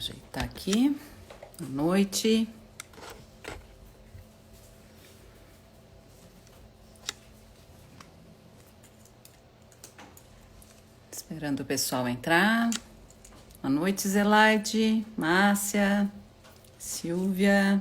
Ajeitar aqui. Boa noite. Esperando o pessoal entrar. Boa noite, Zelaide, Márcia, Silvia.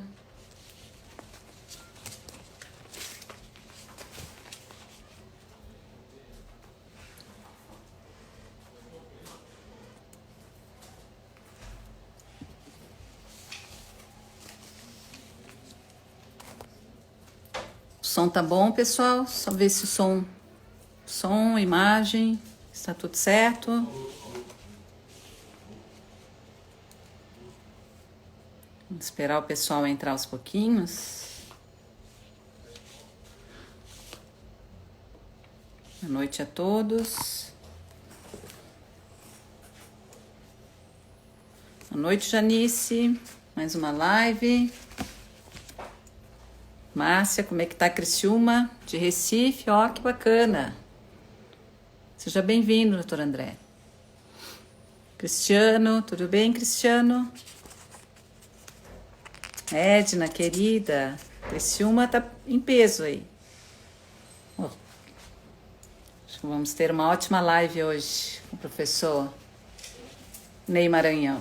O som tá bom, pessoal? Só ver se o som, imagem, está tudo certo. Vamos esperar o pessoal entrar aos pouquinhos. Boa noite a todos. Boa noite, Janice. Mais uma live. Márcia, como é que tá Criciúma? De Recife, ó, que bacana. Seja bem-vindo, doutor André. Cristiano, tudo bem, Cristiano? Edna, querida, Criciúma tá em peso aí. Oh, acho que vamos ter uma ótima live hoje com o professor Ney Maranhão.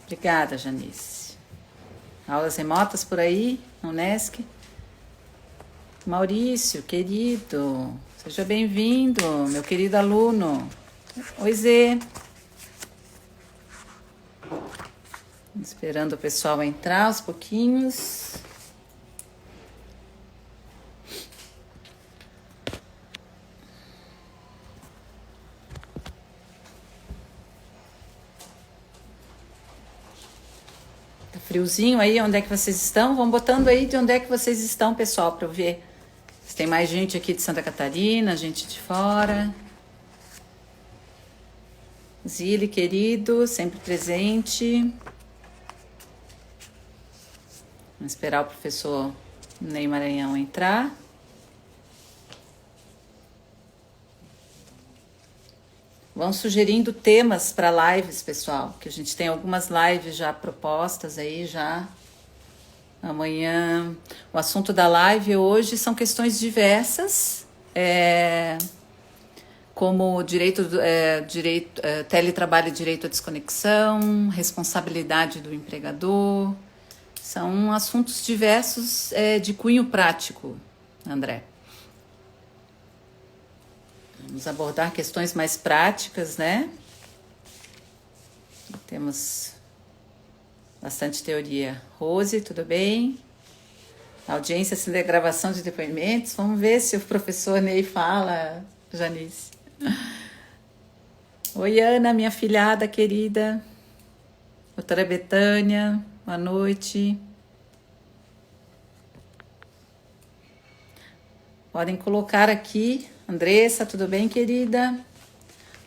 Obrigada, Janice. Aulas remotas por aí, na Unesc. Maurício, querido, seja bem-vindo, meu querido aluno. Oi, Zê. Esperando o pessoal entrar aos pouquinhos. Tá friozinho aí, onde é que vocês estão? Vão botando aí de onde é que vocês estão, pessoal, para eu ver. Se tem mais gente aqui de Santa Catarina, gente de fora. Zile, querido, sempre presente. Vamos esperar o professor Ney Maranhão entrar. Vão sugerindo temas para lives, pessoal, que a gente tem algumas lives já propostas aí já. Amanhã, o assunto da live hoje são questões diversas, como teletrabalho e direito à desconexão, responsabilidade do empregador. São assuntos diversos de cunho prático, André. Vamos abordar questões mais práticas, né? Temos bastante teoria. Rose, tudo bem? Audiência sem gravação de depoimentos. Vamos ver se o professor Ney fala, Janice. Oi, Ana, minha filhada querida. Doutora Betânia, boa noite. Podem colocar aqui. Andressa, tudo bem, querida?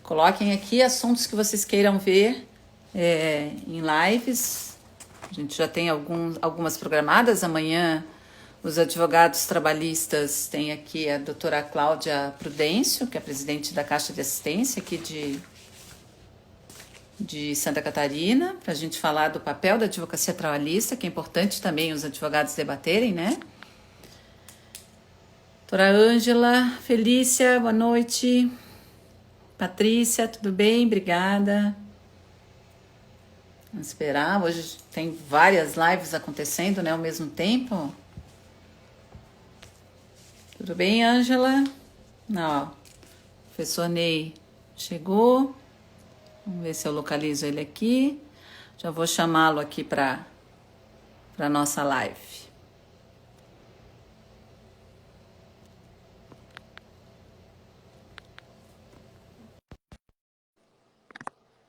Coloquem aqui assuntos que vocês queiram ver em lives. A gente já tem algumas programadas. Amanhã, os advogados trabalhistas têm aqui a doutora Cláudia Prudêncio, que é presidente da Caixa de Assistência aqui de Santa Catarina, para a gente falar do papel da advocacia trabalhista, que é importante também os advogados debaterem, né? Doutora Ângela, Felícia, boa noite. Patrícia, tudo bem? Obrigada. Vamos esperar. Hoje tem várias lives acontecendo, né, ao mesmo tempo. Tudo bem, Ângela? Não. O professor Ney chegou. Vamos ver se eu localizo ele aqui. Já vou chamá-lo aqui para a nossa live.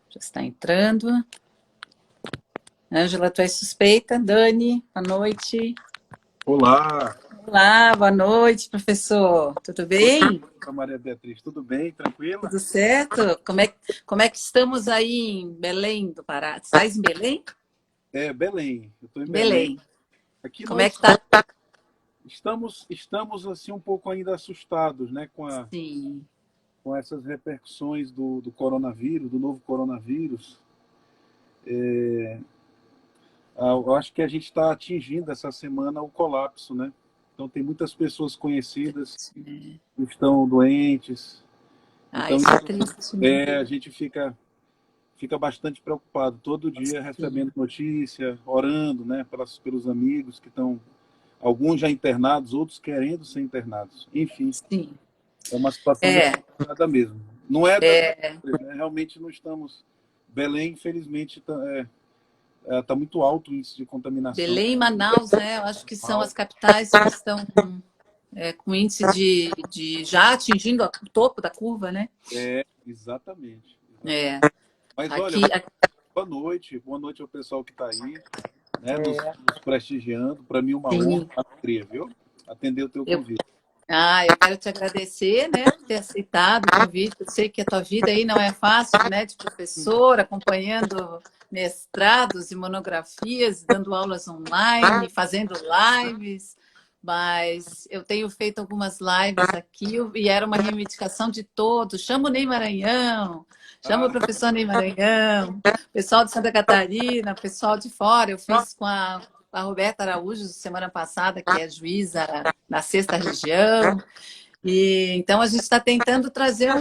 Já está entrando. Ângela, tu és suspeita. Dani, boa noite. Olá! Olá, boa noite, professor. Tudo bem? Maria Beatriz, tudo bem? Tranquila? Tudo certo? Como é que estamos aí em Belém do Pará? Tu estás em Belém? Belém. Eu estou em Belém. Belém. Aqui Como é que nós tá? estamos assim um pouco ainda assustados, né, Sim. com essas repercussões do coronavírus, do novo coronavírus, eu acho que a gente está atingindo essa semana o colapso, né? Então tem muitas pessoas conhecidas que estão doentes. Ah, Então isso é triste, né? a gente fica bastante preocupado todo dia Sim. recebendo notícia, orando, né, pelos amigos que estão, alguns já internados, outros querendo ser internados. Enfim, Sim. é uma situação É, delicada mesmo. Não é das é, maiores, né? Realmente não estamos. Belém, infelizmente, tá muito alto o índice de contaminação. Belém e Manaus, né? Eu acho que são as capitais que estão com índice de já atingindo o topo da curva, né? Exatamente, exatamente. É, Mas olha, aqui, boa noite ao pessoal que está aí, né, nos prestigiando. Para mim, uma honra, sim. uma alegria, viu? Atender o teu Eu, convite. eu quero te agradecer, né, por ter aceitado o convite. Eu sei que a tua vida aí não é fácil, né, de professor, acompanhando mestrados e monografias, dando aulas online, fazendo lives. Mas eu tenho feito algumas lives aqui e era uma reivindicação de todos. Chama o Ney Maranhão, chama o Ah, professor Ney Maranhão, pessoal de Santa Catarina, pessoal de fora. Eu fiz com a Roberta Araújo semana passada, que é juíza na sexta região. E então a gente está tentando trazer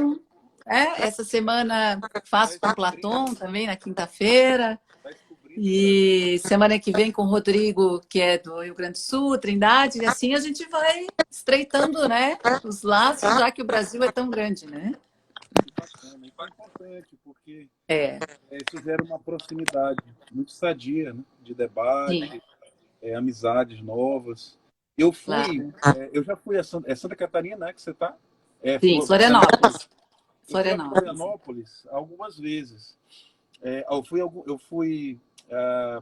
essa semana faço com Platon também na quinta-feira. vai descobrindo o Brasil. E semana que vem com o Rodrigo, que é do Rio Grande do Sul, Trindade, e assim a gente vai estreitando, né, os laços, já que o Brasil é tão grande, né? Que bacana. Isso é importante, porque É, isso gera uma proximidade muito sadia, né, de sim, debate, amizades novas. Eu fui, claro. eu já fui é Santa Catarina, né, que você está? Sim, Florianópolis. Eu fui a Florianópolis. Florianópolis algumas vezes. Eu fui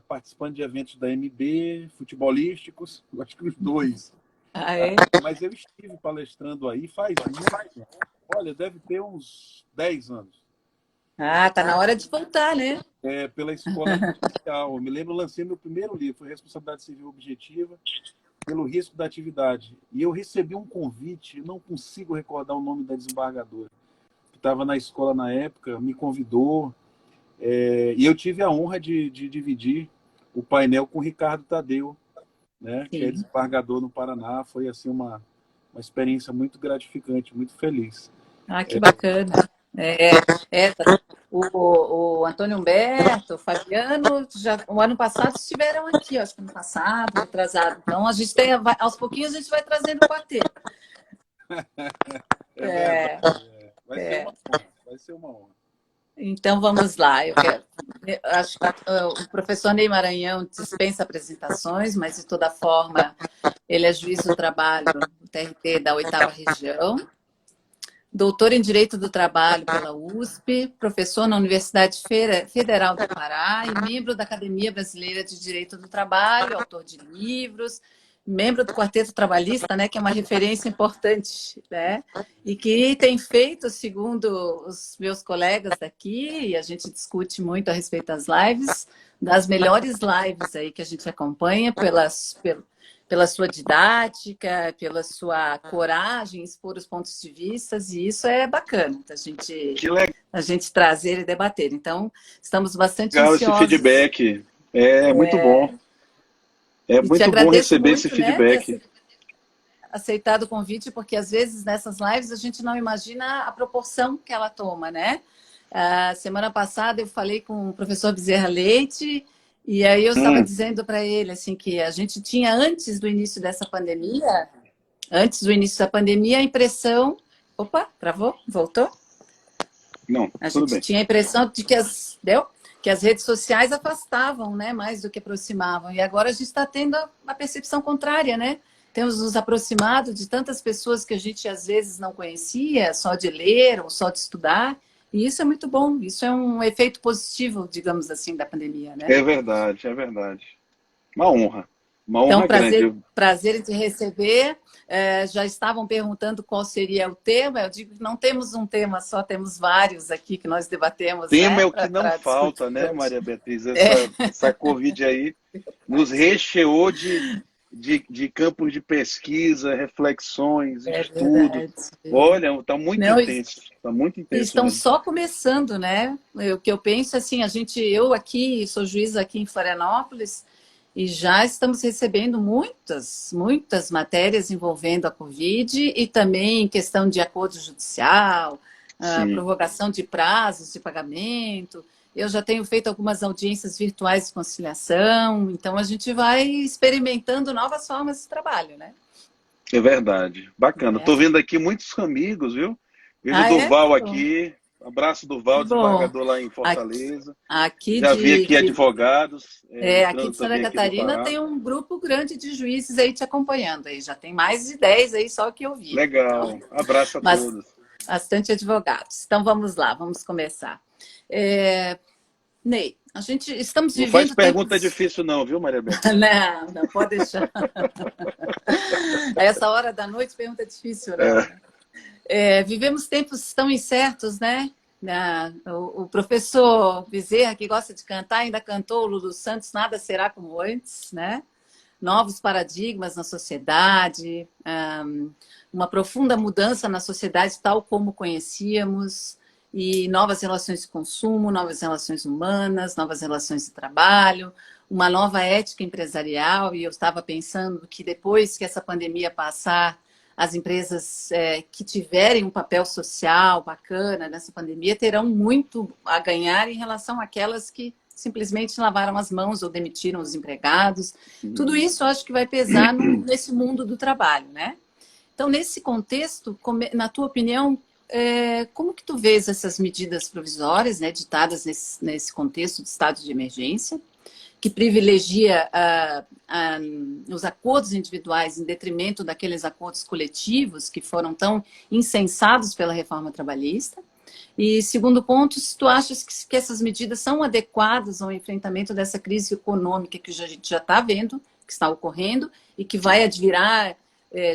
participando de eventos da MB, futebolísticos, acho que os dois. Ah, é? Mas eu estive palestrando aí faz muito tempo. Olha, deve ter uns 10 anos. Ah, tá na hora de voltar, né? Pela escola inicial. Eu me lembro, eu lancei meu primeiro livro, foi Responsabilidade Civil Objetiva, pelo risco da atividade. E eu recebi um convite, não consigo recordar o nome da desembargadora, que estava na escola na época, me convidou. E eu tive a honra de dividir o painel com o Ricardo Tadeu, né, que é Sim. desembargador no Paraná. Foi assim uma experiência muito gratificante, muito feliz. Ah, que bacana. Tá. O Antônio Humberto, o Fabiano, já, o ano passado estiveram aqui, acho que ano passado, atrasado. Então, a gente tem, aos pouquinhos, a gente vai trazendo o quarteto. É verdade. Vai ser uma honra. Vai ser uma honra. Então, vamos lá. Acho que o professor Ney Maranhão dispensa apresentações, mas, de toda forma, ele é juiz do trabalho do TRT da 8ª Região, doutor em Direito do Trabalho pela USP, professor na Universidade Federal do Pará e membro da Academia Brasileira de Direito do Trabalho, autor de livros, membro do Quarteto Trabalhista, né, que é uma referência importante, né, e que tem feito, segundo os meus colegas daqui, e a gente discute muito a respeito das lives, das melhores lives aí que a gente acompanha pela sua didática, pela sua coragem em expor os pontos de vista, e isso é bacana, Que legal a gente trazer e debater. Então, estamos bastante esse ansiosos. feedback. É muito bom. É E te muito bom agradeço receber esse muito, né, feedback. aceitado o convite, porque às vezes nessas lives a gente não imagina a proporção que ela toma, né? Semana passada eu falei com o professor Bezerra Leite, e aí eu estava dizendo para ele assim que a gente tinha, antes do início dessa pandemia, a impressão... Opa, travou? Voltou? Não, A tudo gente bem. tinha a impressão de que as redes sociais afastavam, né, mais do que aproximavam. E agora a gente está tendo a percepção contrária, né? Temos nos aproximado de tantas pessoas que a gente às vezes não conhecia, só de ler ou só de estudar. E isso é muito bom. Isso é um efeito positivo, digamos assim, da pandemia, né? É verdade, é verdade. Uma honra. Uma Então, honra grande. prazer em te receber. Já estavam perguntando qual seria o tema. Eu digo que não temos um tema só, temos vários aqui que nós debatemos, Tema né, é o que não para discutir falta, né, hoje. Maria Beatriz? Essa Covid aí nos recheou de campos de pesquisa, reflexões, É estudo. verdade. Olha, está muito Não, intenso. Está muito intenso estão mesmo. só começando, né? O que eu penso assim, eu aqui sou juíza aqui em Florianópolis e já estamos recebendo muitas matérias envolvendo a Covid e também questão de acordo judicial, Sim, prorrogação de prazos de pagamento. Eu já tenho feito algumas audiências virtuais de conciliação, então a gente vai experimentando novas formas de trabalho, né? é verdade. Bacana. É. Estou vendo aqui muitos amigos, viu? Vejo o Ah, é? Durval Que bom. aqui. Abraço, Que Durval, bom. desembargador lá em Aqui, Fortaleza. aqui Já vi aqui de advogados no aqui de trânsito a Santa vir aqui do Catarina Pará. tem um grupo grande de juízes aí te acompanhando aí. Já tem mais de 10 aí só que eu vi. Então, Legal. Abraço a mas todos. bastante advogados. Então vamos lá, vamos começar. É, Ney, a gente estamos Não faz vivendo pergunta tempos. difícil não, viu, Maria Beatriz? Não, não pode deixar. A essa hora da noite pergunta difícil, não, É, né? Vivemos tempos tão incertos, né? O professor Bezerra, que gosta de cantar, ainda cantou o Lulu Santos, Nada Será Como Antes, né? Novos paradigmas na sociedade, uma profunda mudança na sociedade tal como conhecíamos, e novas relações de consumo, novas relações humanas, novas relações de trabalho, uma nova ética empresarial, e eu estava pensando que depois que essa pandemia passar, as empresas que tiverem um papel social bacana nessa pandemia terão muito a ganhar em relação àquelas que simplesmente lavaram as mãos ou demitiram os empregados. Tudo isso eu acho que vai pesar nesse mundo do trabalho, né? Então, nesse contexto, na tua opinião, como que tu vês essas medidas provisórias, né, ditadas nesse contexto de estado de emergência, que privilegia os acordos individuais em detrimento daqueles acordos coletivos que foram tão incensados pela reforma trabalhista? E segundo ponto, se tu achas que essas medidas são adequadas ao enfrentamento dessa crise econômica que a gente já está vendo, que está ocorrendo e que vai advirar,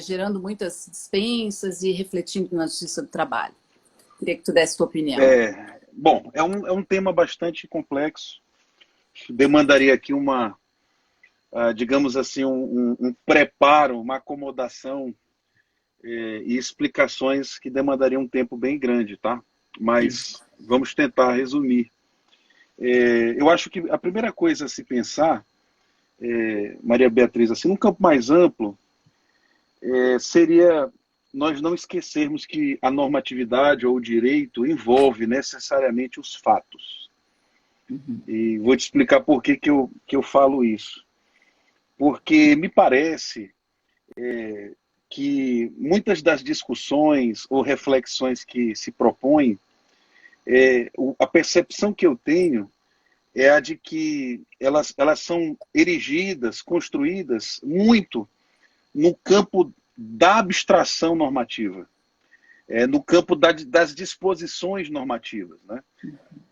gerando muitas dispensas e refletindo na justiça do trabalho. Queria que tu desse tua opinião. bom, é um tema bastante complexo. Demandaria aqui digamos assim, um preparo, uma acomodação e explicações que demandariam um tempo bem grande, tá? Mas vamos tentar resumir. Eu acho que a primeira coisa a se pensar, Maria Beatriz, assim, num campo mais amplo, seria nós não esquecermos que a normatividade ou o direito envolve necessariamente os fatos. E vou te explicar por que eu falo isso. Porque me parece que muitas das discussões ou reflexões que se propõem, a percepção que eu tenho é a de que elas são erigidas, construídas muito no campo da abstração normativa, no campo das disposições normativas. Né?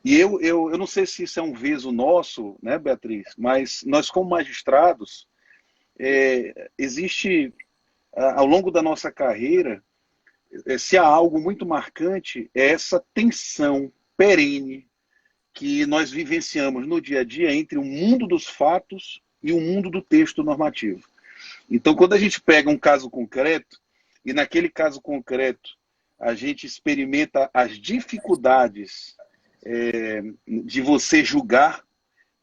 E eu não sei se isso é um veso nosso, né, Beatriz, mas nós, como magistrados, existe, ao longo da nossa carreira, se há algo muito marcante, é essa tensão perene que nós vivenciamos no dia a dia entre o mundo dos fatos e o mundo do texto normativo. Então, quando a gente pega um caso concreto, e naquele caso concreto a gente experimenta as dificuldades de você julgar,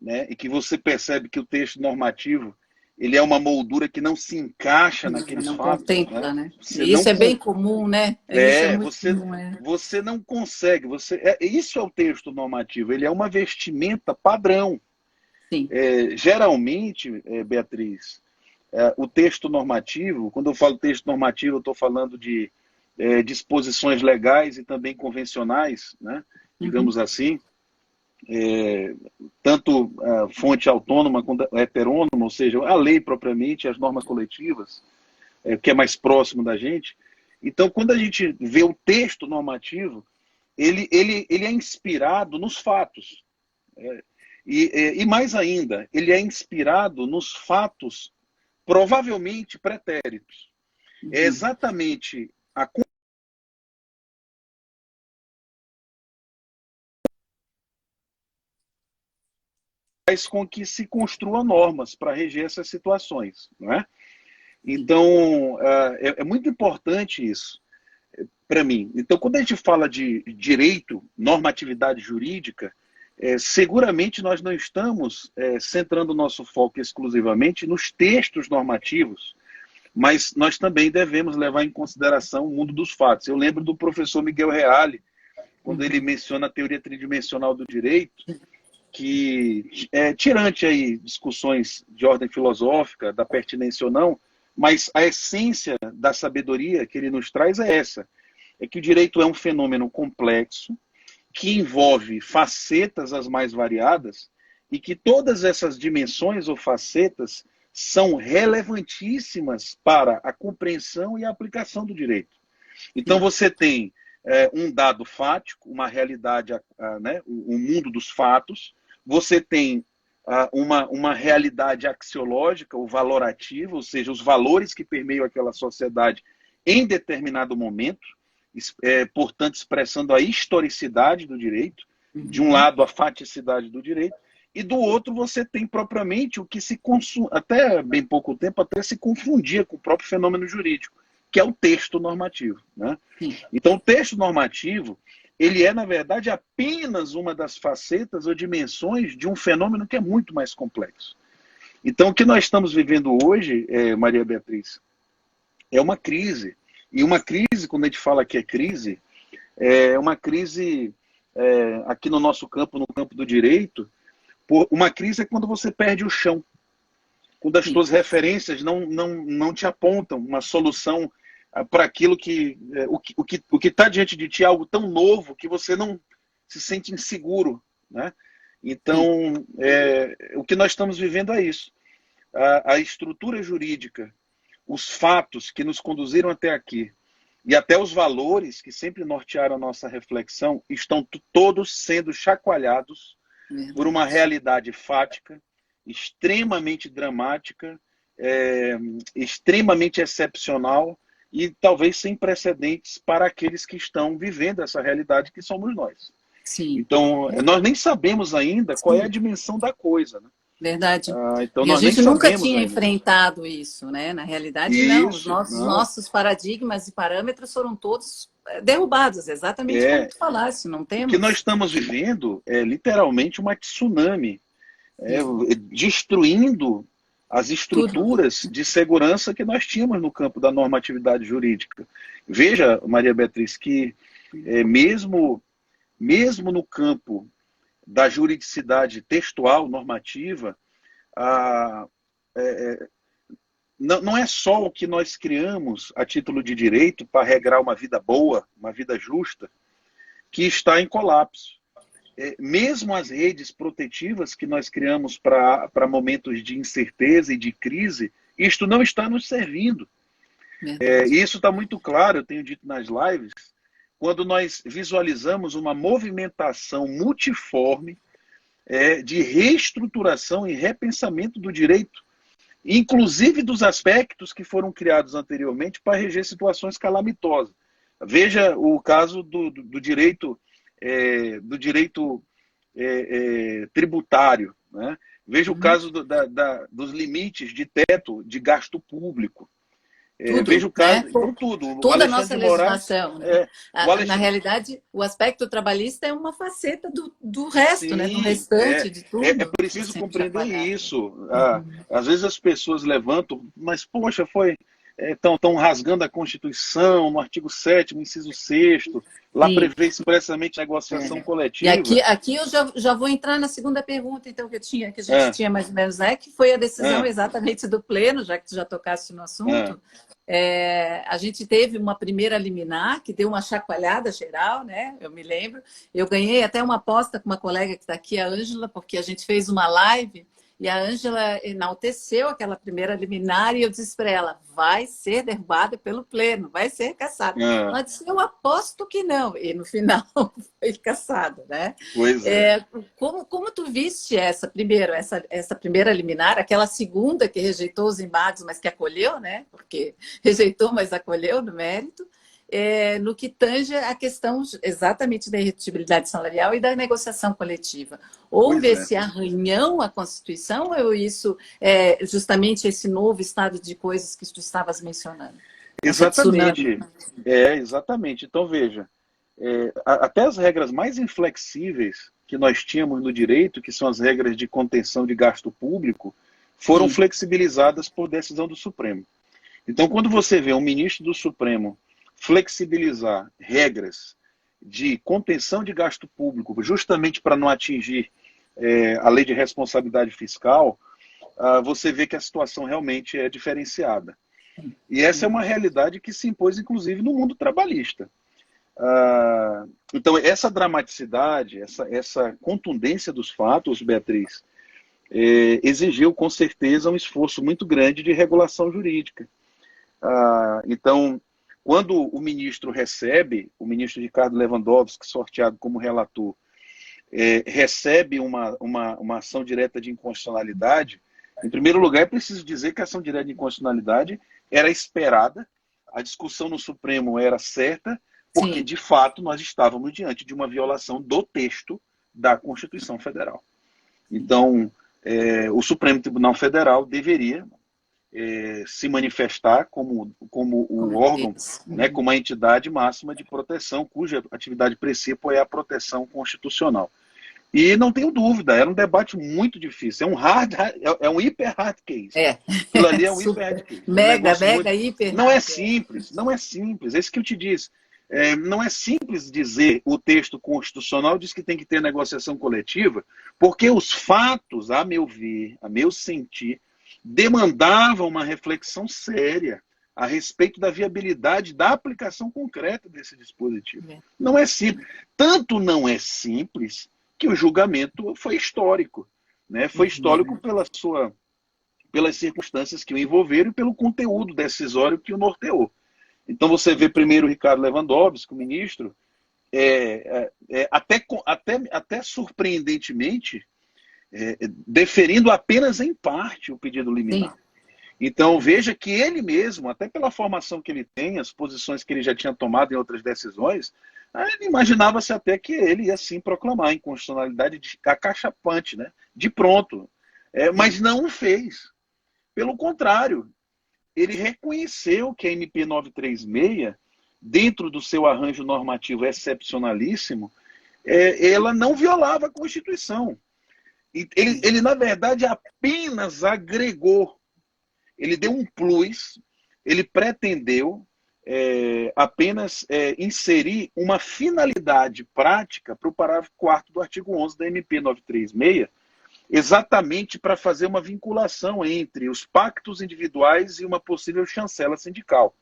né, e que você percebe que o texto normativo ele é uma moldura que não se encaixa naqueles Não fatos, né? contempla, né? Você E não isso é bem comum, né? Isso é muito você comum, é. você não consegue, isso é o texto normativo, ele é uma vestimenta padrão. Sim. Geralmente, Beatriz, o texto normativo, quando eu falo texto normativo, eu estou falando de disposições legais e também convencionais, né? Uhum. Digamos assim, tanto a fonte autônoma quanto heterônoma, ou seja, a lei propriamente, as normas coletivas, que é mais próximo da gente. Então, quando a gente vê o texto normativo, ele é inspirado nos fatos. E mais ainda, ele é inspirado nos fatos provavelmente pretéritos. É Uhum. exatamente a faz com que se construam normas para reger essas situações, não é? Então, é muito importante isso para mim. Então, quando a gente fala de direito, normatividade jurídica, seguramente nós não estamos centrando o nosso foco exclusivamente nos textos normativos, mas nós também devemos levar em consideração o mundo dos fatos. Eu lembro do professor Miguel Reale, quando ele menciona a teoria tridimensional do direito, que tirante aí discussões de ordem filosófica, da pertinência ou não, mas a essência da sabedoria que ele nos traz é essa, é que o direito é um fenômeno complexo, que envolve facetas as mais variadas, e que todas essas dimensões ou facetas são relevantíssimas para a compreensão e a aplicação do direito. Então você tem um dado fático, uma realidade, né, um mundo dos fatos, você tem uma realidade axiológica, ou valorativo, ou seja, os valores que permeiam aquela sociedade em determinado momento, portanto, expressando a historicidade do direito, de um lado a faticidade do direito, e do outro você tem propriamente o que se até bem pouco tempo até se confundia com o próprio fenômeno jurídico, que é o texto normativo, né? Então, o texto normativo, ele é, na verdade, apenas uma das facetas ou dimensões de um fenômeno que é muito mais complexo. Então, o que nós estamos vivendo hoje, Maria Beatriz, é uma crise. E uma crise, quando a gente fala que é crise, uma crise aqui no nosso campo, no campo do direito. Uma crise é quando você perde o chão, quando as suas referências não te apontam uma solução para aquilo o que está diante de ti é algo tão novo que você não se sente inseguro, né? Então, o que nós estamos vivendo é isso. A estrutura jurídica, os fatos que nos conduziram até aqui e até os valores que sempre nortearam a nossa reflexão estão todos sendo chacoalhados por uma realidade fática, extremamente dramática, extremamente excepcional e talvez sem precedentes para aqueles que estão vivendo essa realidade que somos nós. Sim. Então, nós nem sabemos ainda qual é a dimensão da coisa, né? Verdade. Então E a nós nem gente nunca sabemos tinha ainda. enfrentado isso, né? Na realidade, Isso, não. Os nossos paradigmas e parâmetros foram todos derrubados, exatamente como tu falaste, não O que temos. nós estamos vivendo é literalmente uma tsunami, destruindo as estruturas de segurança que nós tínhamos no campo da normatividade jurídica. Veja, Maria Beatriz, que mesmo no campo da juridicidade textual, normativa, não é só o que nós criamos a título de direito para regrar uma vida boa, uma vida justa, que está em colapso. Mesmo as redes protetivas que nós criamos para momentos de incerteza e de crise, isto não está nos servindo. Isso está muito claro, eu tenho dito nas lives, quando nós visualizamos uma movimentação multiforme de reestruturação e repensamento do direito, inclusive dos aspectos que foram criados anteriormente para reger situações calamitosas. Veja o caso do direito tributário, né? Veja o caso dos limites de teto de gasto público. Veja o caso, né? então tudo. Toda a nossa legislação. Né? Na realidade, o aspecto trabalhista é uma faceta do resto, sim, né? Do restante de tudo. É preciso compreender isso. Às vezes as pessoas levantam, mas, poxa, estão rasgando a Constituição, no artigo 7º, inciso 6º, lá prevê expressamente a negociação coletiva. E aqui eu já vou entrar na segunda pergunta, então, que a gente tinha mais ou menos, né? Que foi a decisão exatamente do Pleno, já que tu já tocaste no assunto. A gente teve uma primeira liminar que deu uma chacoalhada geral, né? Eu me lembro. Eu ganhei até uma aposta com uma colega que está aqui, a Ângela, porque a gente fez uma live e a Ângela enalteceu aquela primeira liminar e eu disse para ela, vai ser derrubada pelo Pleno, vai ser cassada. Ela disse, eu aposto que não. E no final foi cassada, né? Pois é. Como tu viste essa primeira liminar, aquela segunda que rejeitou os embargos, mas que acolheu, né? Porque rejeitou, mas acolheu no mérito. no que tange a questão exatamente da irredutibilidade salarial e da negociação coletiva. Pois Houve é. esse arranhão à Constituição ou isso é justamente esse novo estado de coisas que tu estavas mencionando? Essa tsunami. Exatamente. Exatamente. Então, veja, até as regras mais inflexíveis que nós tínhamos no direito, que são as regras de contenção de gasto público, foram Sim. flexibilizadas por decisão do Supremo. Então, quando você vê um ministro do Supremo flexibilizar regras de contenção de gasto público, justamente para não atingir a lei de responsabilidade fiscal, você vê que a situação realmente é diferenciada. E essa é uma realidade que se impôs, inclusive, no mundo trabalhista. Então, essa dramaticidade, essa contundência dos fatos, Beatriz, exigiu, com certeza, um esforço muito grande de regulação jurídica. Então, quando o ministro Ricardo Lewandowski, sorteado como relator, recebe uma ação direta de inconstitucionalidade, em primeiro lugar, é preciso dizer que a ação direta de inconstitucionalidade era esperada, a discussão no Supremo era certa, porque, Sim. de fato, nós estávamos diante de uma violação do texto da Constituição Federal. Então, o Supremo Tribunal Federal deveria se manifestar como o órgão, né, como a entidade máxima de proteção, cuja atividade princípio é a proteção constitucional. E não tenho dúvida, era um debate muito difícil. É um hiper hard case. Aquilo ali é um hiper hard case. Mega hiper. Não é simples, não é simples. É isso que eu te disse. Não é simples dizer o texto constitucional diz que tem que ter negociação coletiva, porque os fatos, a meu ver, a meu sentir, demandavam uma reflexão séria a respeito da viabilidade da aplicação concreta desse dispositivo. Não é simples. Tanto não é simples que o julgamento foi histórico. Né? Foi histórico pelas circunstâncias que o envolveram e pelo conteúdo decisório que o norteou. Então você vê primeiro o Ricardo Lewandowski, o ministro, até surpreendentemente, deferindo apenas em parte o pedido liminar. Sim. Então veja que ele mesmo, até pela formação que ele tem, as posições que ele já tinha tomado em outras decisões, imaginava-se até que ele ia sim proclamar a inconstitucionalidade acachapante, né? De pronto. Mas não o fez. Pelo contrário, ele reconheceu que a MP 936, dentro do seu arranjo normativo excepcionalíssimo, ela não violava a Constituição. Ele, na verdade, apenas agregou. Ele deu um plus, ele pretendeu apenas inserir uma finalidade prática para o parágrafo 4º do artigo 11 da MP 936, exatamente para fazer uma vinculação entre os pactos individuais e uma possível chancela sindical.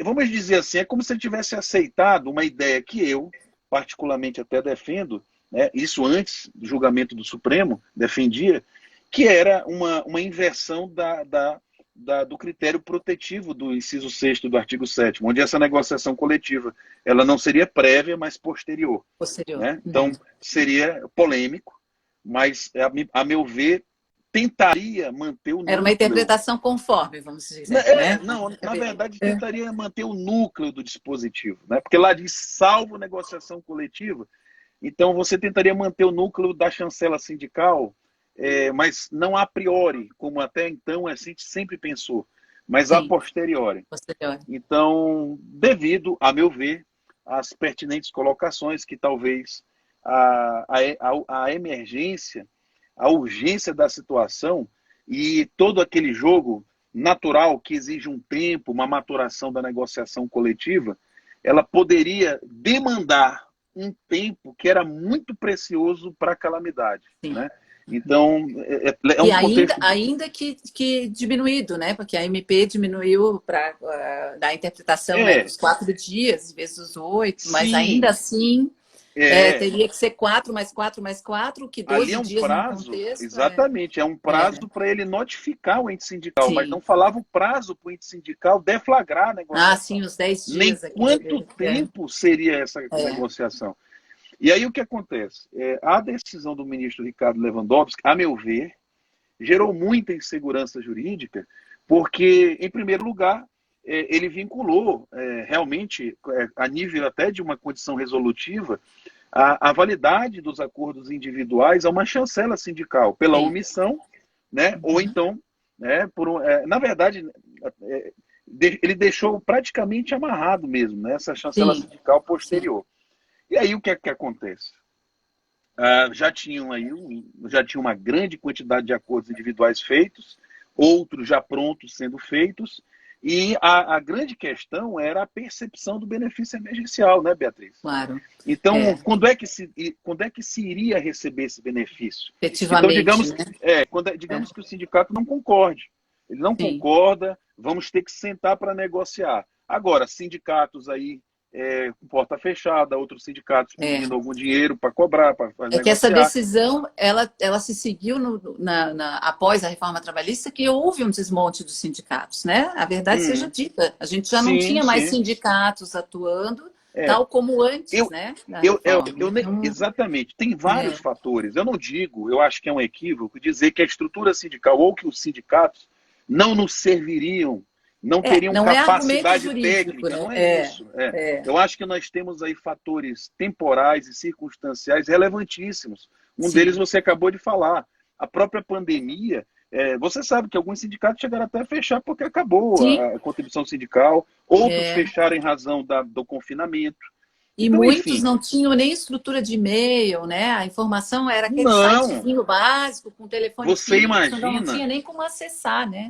Vamos dizer assim, é como se ele tivesse aceitado uma ideia que eu, particularmente, até defendo, né, isso antes do julgamento do Supremo, defendia, que era uma inversão do critério protetivo do inciso 6º do artigo 7º, onde essa negociação coletiva ela não seria prévia, mas posterior. Né? Então, seria polêmico, mas, a meu ver, tentaria manter o núcleo. Era uma interpretação conforme, vamos dizer. Né? Não, na verdade, tentaria manter o núcleo do dispositivo, né? Porque lá diz salvo negociação coletiva, então você tentaria manter o núcleo da chancela sindical, mas não a priori, como até então a gente sempre pensou, mas a posteriori. Então, devido, a meu ver, às pertinentes colocações que talvez a emergência, a urgência da situação e todo aquele jogo natural que exige um tempo, uma maturação da negociação coletiva, ela poderia demandar um tempo que era muito precioso para a calamidade. Né? Então, e ainda que diminuído, né? Porque a MP diminuiu para da interpretação dos 4 dias, vezes os 8, mas ainda assim teria que ser 4 mais 4 mais 4, que 12 ali dias prazo, no contexto. Exatamente, é um prazo para ele notificar o ente sindical, mas não falava o prazo para o ente sindical deflagrar a negociação. Sim, os 10 dias. Nem quanto tempo seria essa negociação. E aí o que acontece? A decisão do ministro Ricardo Lewandowski, a meu ver, gerou muita insegurança jurídica, porque, em primeiro lugar, ele vinculou realmente, a nível até de uma condição resolutiva, a validade dos acordos individuais a uma chancela sindical, pela Sim. omissão, né? Ou então, né, na verdade, ele deixou praticamente amarrado mesmo, né, essa chancela Sim. sindical Sim. posterior. E aí o que é que acontece? Já tinham aí já tinha uma grande quantidade de acordos individuais feitos, outros já prontos sendo feitos, e a grande questão era a percepção do benefício emergencial, né, Beatriz? Claro. Então, quando é que se iria receber esse benefício? Então, Efetivamente, né? digamos que o sindicato não concorde. Ele não Sim. concorda, vamos ter que sentar para negociar. Agora, sindicatos aí com porta fechada, outros sindicatos pedindo algum dinheiro para cobrar, para É que essa negociar. decisão, ela se seguiu após a reforma trabalhista, que houve um desmonte dos sindicatos, né? A verdade seja dita, a gente já não Sim, tinha mais sim. sindicatos atuando É, tal como antes, eu, né, da reforma. Então, exatamente. Tem vários fatores. Eu não digo, eu acho que é um equívoco dizer que a estrutura sindical ou que os sindicatos não nos serviriam, não teriam não é argumento capacidade jurídico, técnica, né? não é isso. Eu acho que nós temos aí fatores temporais e circunstanciais relevantíssimos. Um deles Sim. você acabou de falar. A própria pandemia, você sabe que alguns sindicatos chegaram até a fechar porque acabou Sim. a contribuição sindical, outros fecharam em razão do confinamento. E Então, muitos enfim, não tinham nem estrutura de e-mail, né? A informação era aquele não, sitezinho básico, com telefone você fixo, então não imagina, tinha nem como acessar, né?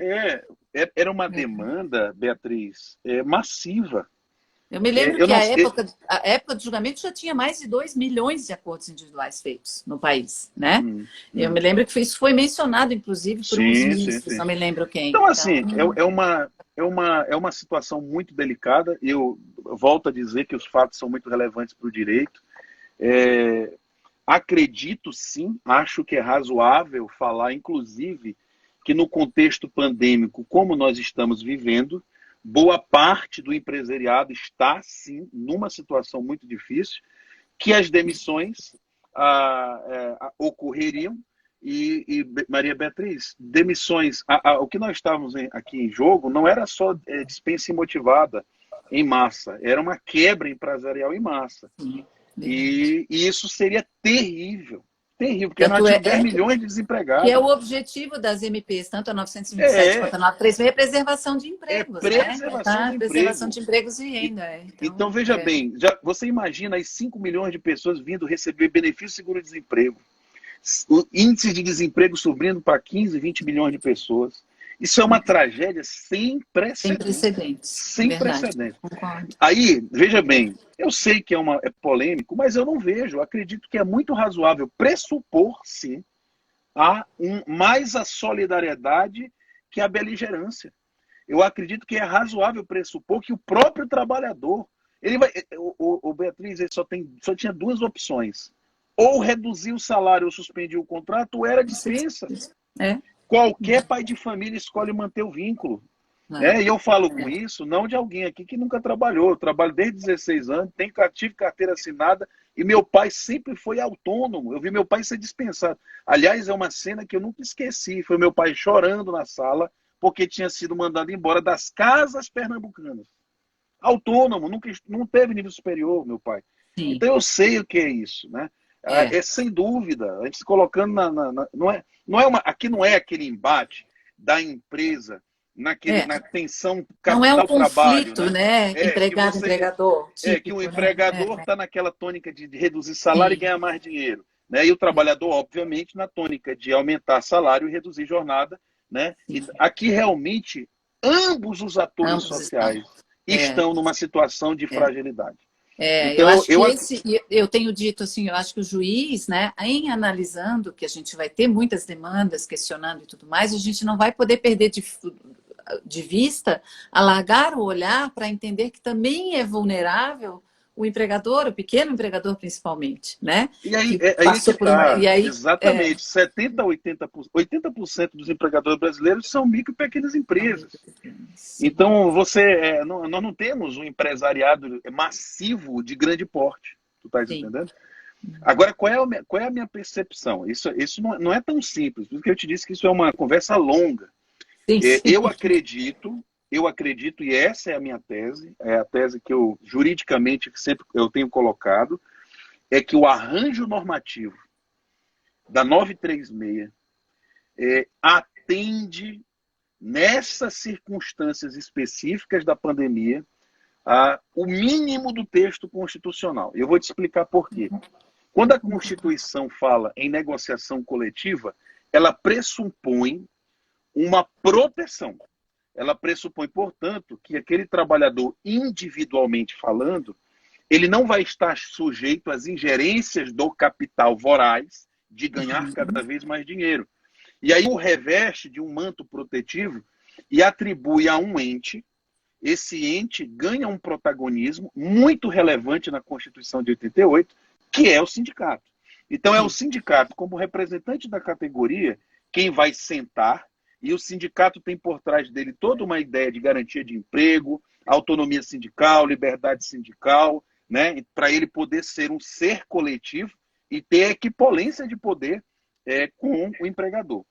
era uma demanda, Beatriz, massiva. Eu me lembro Eu que não, a época do julgamento já tinha mais de 2 milhões de acordos individuais feitos no país, né? Eu me lembro que isso foi mencionado, inclusive, por uns sim, sim, ministros, sim. não me lembro quem. Então, assim, é uma situação muito delicada. Eu volto a dizer que os fatos são muito relevantes para o direito. Acredito, sim, acho que é razoável falar, inclusive, que no contexto pandêmico, como nós estamos vivendo, boa parte do empresariado está, sim, numa situação muito difícil, que as demissões ocorreriam. E, Maria Beatriz, demissões, o que nós estávamos aqui em jogo não era só dispensa imotivada em massa, era uma quebra empresarial em massa. Sim, E isso seria terrível, terrível, porque nós tanto tínhamos 10 milhões de que é o desempregados. objetivo das MPs, tanto a 927 quanto a 936, é preservação de empregos, né? Preservação do Preservação emprego. de empregos e renda. Então, veja bem, você imagina aí 5 milhões de pessoas vindo receber benefício seguro-desemprego. O índice de desemprego subindo para 15, 20 milhões de pessoas. Isso é uma tragédia sem Sem precedentes. precedentes, Sem verdade, precedentes. concordo. Aí, veja bem, eu sei que é polêmico, mas eu não vejo. Eu acredito que é muito razoável pressupor, sim, mais a solidariedade que a beligerância. Eu acredito que é razoável pressupor que o próprio trabalhador, ele vai, o Beatriz, ele só tinha duas opções: ou reduzir o salário ou suspendir o contrato, ou era dispensa. Qualquer pai de família escolhe manter o vínculo. E eu falo com isso não de alguém aqui que nunca trabalhou. Eu trabalho desde 16 anos, tive carteira assinada e meu pai sempre foi autônomo. Eu vi meu pai ser dispensado. Aliás, é uma cena que eu nunca esqueci. Foi meu pai chorando na sala porque tinha sido mandado embora das casas pernambucanas. Autônomo, nunca, não teve nível superior, meu pai. Sim. Então eu sei o que é isso, né? Sem dúvida, a gente se colocando aqui não é aquele embate da empresa na tensão não é um capital-trabalho, conflito, né? Empregado-empregador. Que o empregador está naquela tônica de reduzir salário e ganhar mais dinheiro, né? E o trabalhador, obviamente, na tônica de aumentar salário e reduzir jornada, né? E aqui realmente ambos os atores sociais estão numa situação de fragilidade. Eu acho que eu tenho dito assim, eu acho que o juiz, né, em analisando que a gente vai ter muitas demandas, questionando e tudo mais, a gente não vai poder perder de vista, alargar o olhar para entender que também é vulnerável o empregador, o pequeno empregador principalmente, né? E aí, exatamente, 70% a 80% dos empregadores brasileiros são micro e pequenas empresas. Então, nós não temos um empresariado massivo de grande porte, tu estás entendendo? Agora, qual é a minha percepção? Isso não é tão simples, porque eu te disse que isso é uma conversa longa. Eu acredito eu acredito, e essa é a minha tese, é a tese que eu, juridicamente, sempre eu tenho colocado, é que o arranjo normativo da 936 atende, nessas circunstâncias específicas da pandemia, o mínimo do texto constitucional. Eu vou te explicar por quê. Quando a Constituição fala em negociação coletiva, ela pressupõe uma proteção. Ela pressupõe, portanto, que aquele trabalhador, individualmente falando, ele não vai estar sujeito às ingerências do capital voraz de ganhar cada vez mais dinheiro. E aí o reveste de um manto protetivo e atribui a um ente. Esse ente ganha um protagonismo muito relevante na Constituição de 88, que é o sindicato. Então é o sindicato, como representante da categoria, quem vai sentar, e o sindicato tem por trás dele toda uma ideia de garantia de emprego, autonomia sindical, liberdade sindical, né, para ele poder ser um ser coletivo e ter equipolência de poder com o empregador.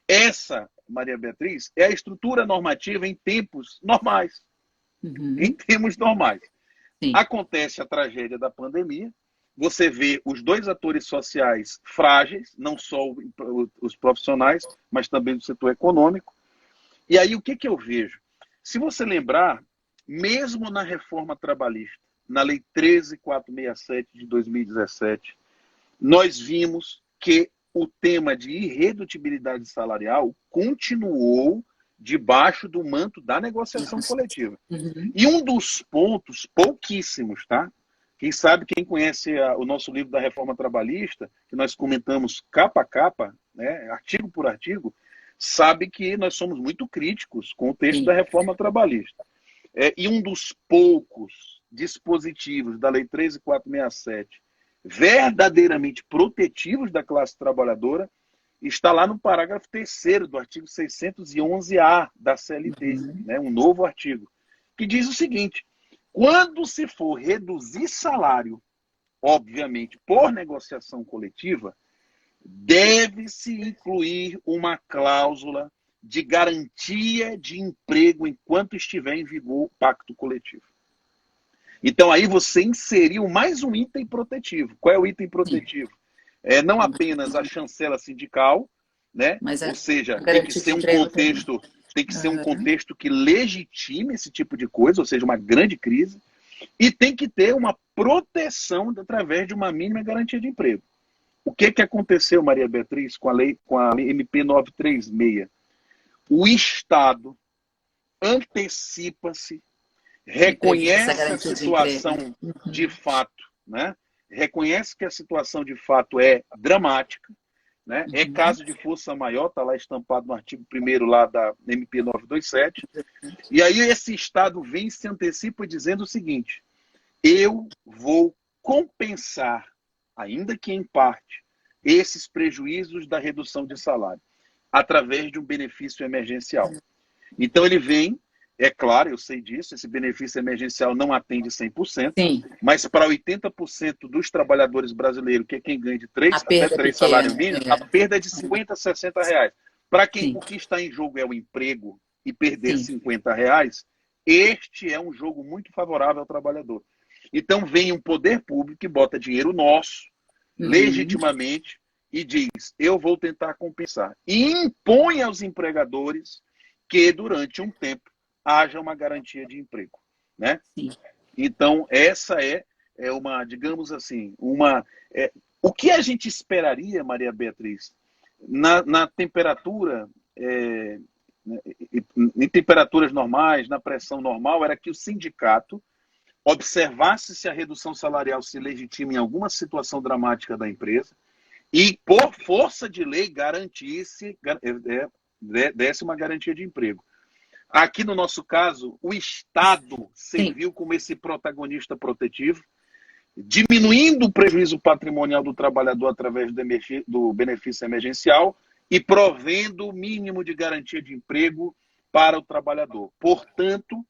Essa, Maria Beatriz, é a estrutura normativa em tempos normais. Em termos normais. Sim. Acontece a tragédia da pandemia, você vê os dois atores sociais frágeis, não só os profissionais, mas também do setor econômico. E aí o que eu vejo? Se você lembrar, mesmo na reforma trabalhista, na Lei 13.467 de 2017, nós vimos que o tema de irredutibilidade salarial continuou debaixo do manto da negociação coletiva. E um dos pontos, pouquíssimos, tá? Quem sabe, quem conhece o nosso livro da Reforma Trabalhista, que nós comentamos capa a capa, né, artigo por artigo, sabe que nós somos muito críticos com o texto da Reforma Trabalhista. E um dos poucos dispositivos da Lei 13.467 verdadeiramente protetivos da classe trabalhadora está lá no parágrafo 3º do artigo 611-A da CLT, né, um novo artigo, que diz o seguinte: quando se for reduzir salário, obviamente por negociação coletiva, deve-se incluir uma cláusula de garantia de emprego enquanto estiver em vigor o pacto coletivo. Então aí você inseriu mais um item protetivo. Qual é o item protetivo? Não apenas a chancela sindical, né? Ou seja, tem que ser um contexto, tem que ser um contexto que legitime esse tipo de coisa, ou seja, uma grande crise, e tem que ter uma proteção através de uma mínima garantia de emprego. O que aconteceu, Maria Beatriz, com a MP 936? O Estado antecipa-se, reconhece a situação de fato, né? Reconhece que a situação de fato é dramática, né? É caso de força maior, está lá estampado no artigo 1º lá da MP 927. E aí esse Estado vem e se antecipa dizendo o seguinte: eu vou compensar, ainda que em parte, esses prejuízos da redução de salário, através de um benefício emergencial. Então ele vem, é claro, eu sei disso, esse benefício emergencial não atende 100%, sim, mas para 80% dos trabalhadores brasileiros, que é quem ganha de 3 até 3 salários mínimos, a perda é de 50 a 60 reais. Para quem o que está em jogo é o emprego e perder 50 reais, este é um jogo muito favorável ao trabalhador. Então vem um poder público que bota dinheiro nosso, legitimamente, e diz: eu vou tentar compensar. E impõe aos empregadores que durante um tempo haja uma garantia de emprego, né? Então essa é uma, digamos assim, o que a gente esperaria, Maria Beatriz, na temperatura, em temperaturas normais, na pressão normal, era que o sindicato observasse se a redução salarial se legitima em alguma situação dramática da empresa e, por força de lei, garantisse, desse uma garantia de emprego. Aqui, no nosso caso, o Estado serviu como esse protagonista protetivo, diminuindo o prejuízo patrimonial do trabalhador através do benefício emergencial e provendo o mínimo de garantia de emprego para o trabalhador. Portanto,